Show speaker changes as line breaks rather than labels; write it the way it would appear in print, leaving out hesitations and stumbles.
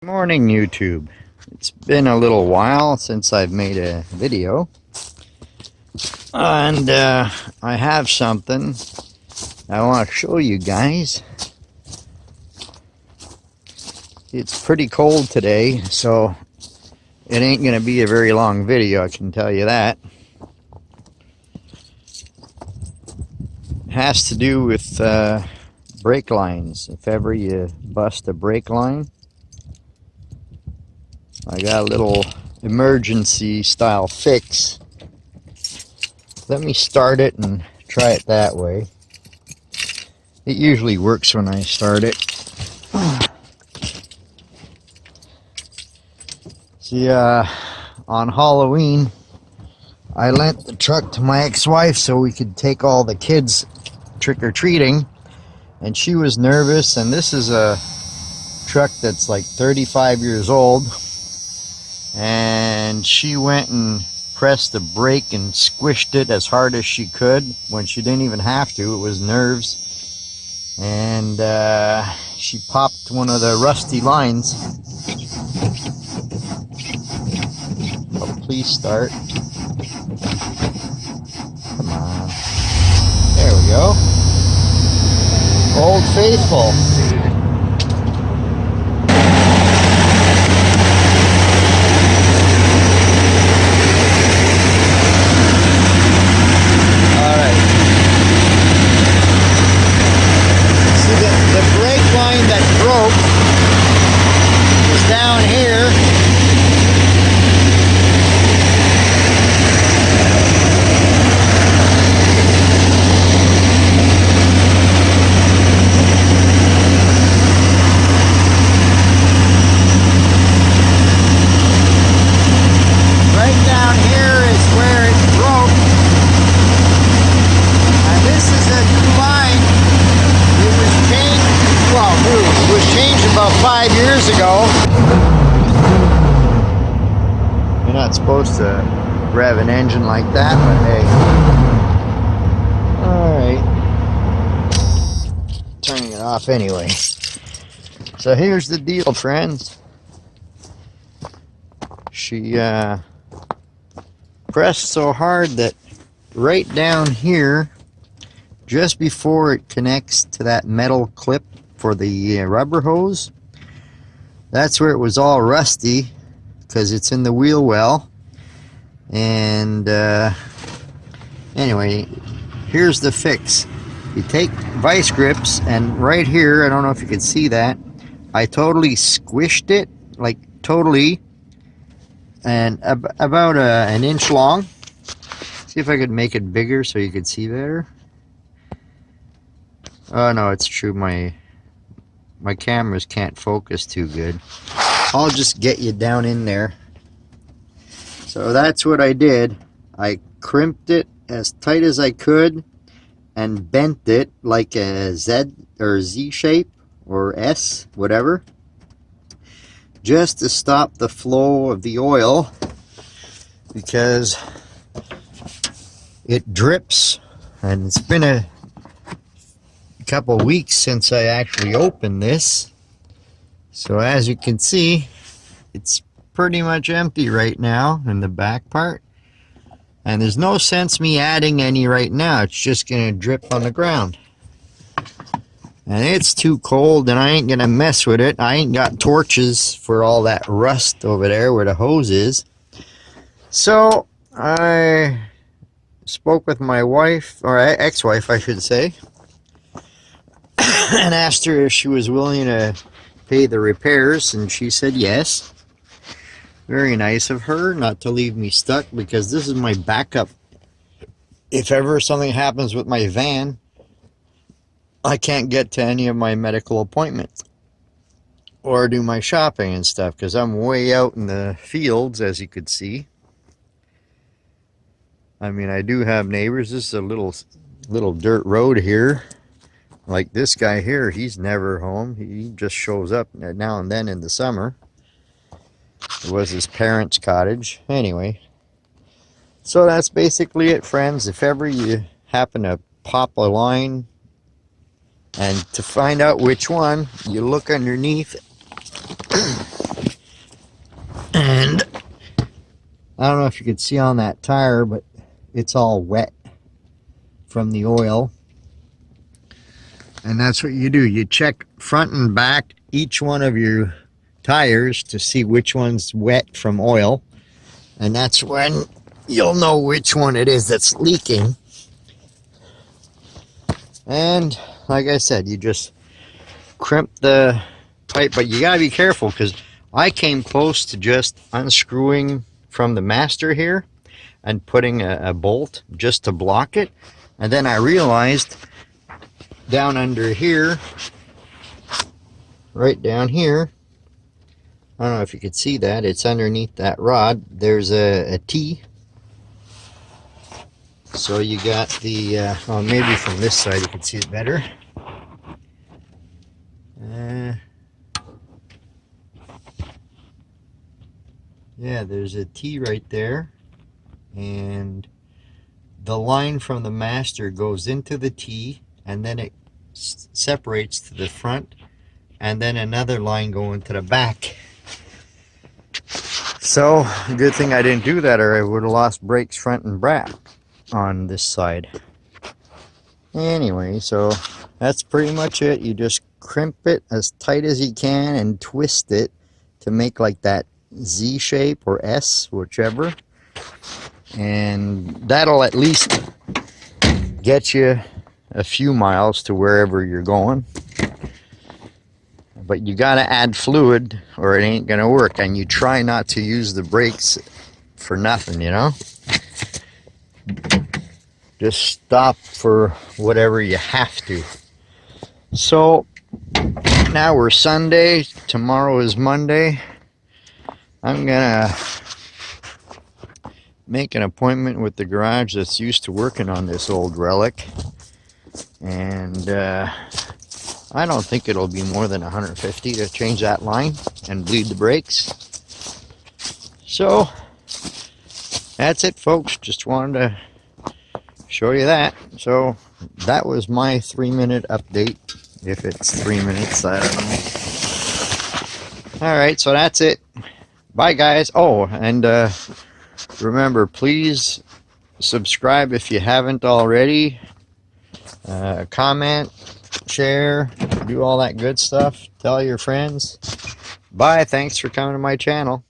Morning YouTube. It's been a little while since I've made a video, and I have something I want to show you guys. It's pretty cold today, so it ain't gonna be a very long video, I can tell you that. It has to do with brake lines. If ever you bust a brake line, I got a little emergency style fix. Let me start it and try it that way. It usually works when I start it. See, on Halloween, I lent the truck to my ex-wife so we could take all the kids trick-or-treating, and she was nervous, and this is a truck that's like 35 years old. And she went and pressed the brake and squished it as hard as she could when she didn't even have to. It was nerves. And she popped one of the rusty lines. Oh, please start. Come on. There we go. Old Faithful. Down here, right down here is where it broke, and this is a new line. It was changed, well, it was changed about 5 years ago. You're not supposed to rev an engine like that, but hey. Alright. Turning it off anyway. So here's the deal, friends. She pressed so hard that right down here, just before it connects to that metal clip for the rubber hose, that's where it was all rusty, because it's in the wheel well. And anyway, here's the fix. You take vice grips, and right here, I don't know if you can see that, I totally squished it, like totally, and about an inch long. See if I could make it bigger so you could see better. Oh no, it's true, my cameras can't focus too good. I'll just get you down in there. So that's what I did. I crimped it as tight as I could and bent it like a Z or Z shape or S, whatever, just to stop the flow of the oil, because it drips, and it's been a couple weeks since I actually opened this. So as you can see, it's pretty much empty right now in the back part, and there's no sense me adding any right now. It's just gonna drip on the ground, and it's too cold, and I ain't gonna mess with it. I ain't got torches for all that rust over there where the hose is. So I spoke with my wife, or ex-wife I should say, and asked her if she was willing to pay the repairs, and she said yes. Very nice of her not to leave me stuck, because this is my backup. If ever something happens with my van, I can't get to any of my medical appointments or do my shopping and stuff, because I'm way out in the fields, as you could see. I mean, I do have neighbors. This is a little dirt road here. Like this guy here, he's never home. He just shows up now and then in the summer. It was his parents' cottage. Anyway, so that's basically it, friends. If ever you happen to pop a line, and to find out which one, you look underneath I don't know if you can see on that tire, but it's all wet from the oil. And that's what you do. You check front and back each one of your tires to see which one's wet from oil. And that's when you'll know which one it is that's leaking. And like I said, you just crimp the pipe, but you gotta be careful, because I came close to just unscrewing from the master here and putting a bolt just to block it, and then I realized down under here, right down here, I don't know if you could see that, it's underneath that rod, there's a T. So you got the oh, maybe from this side you can see it better. Yeah, there's a T right there, and the line from the master goes into the T, and then it separates to the front, and then another line going to the back. So good thing I didn't do that, or I would have lost brakes front and back on this side. Anyway, so that's pretty much it. You just crimp it as tight as you can and twist it to make like that Z shape or S, whichever, and that'll at least get you a few miles to wherever you're going. But you gotta add fluid or it ain't gonna work, and you try not to use the brakes for nothing, you know. Just stop for whatever you have to. So now we're Sunday, tomorrow is Monday. I'm gonna make an appointment with the garage that's used to working on this old relic, and I don't think it'll be more than 150 to change that line and bleed the brakes. So that's it, folks. Just wanted to show you that. So that was my 3-minute update. If it's 3 minutes, I don't know. Alright, so that's it. Bye, guys. Oh, and remember, please subscribe if you haven't already. Comment, share, do all that good stuff. Tell your friends. Bye. Thanks for coming to my channel.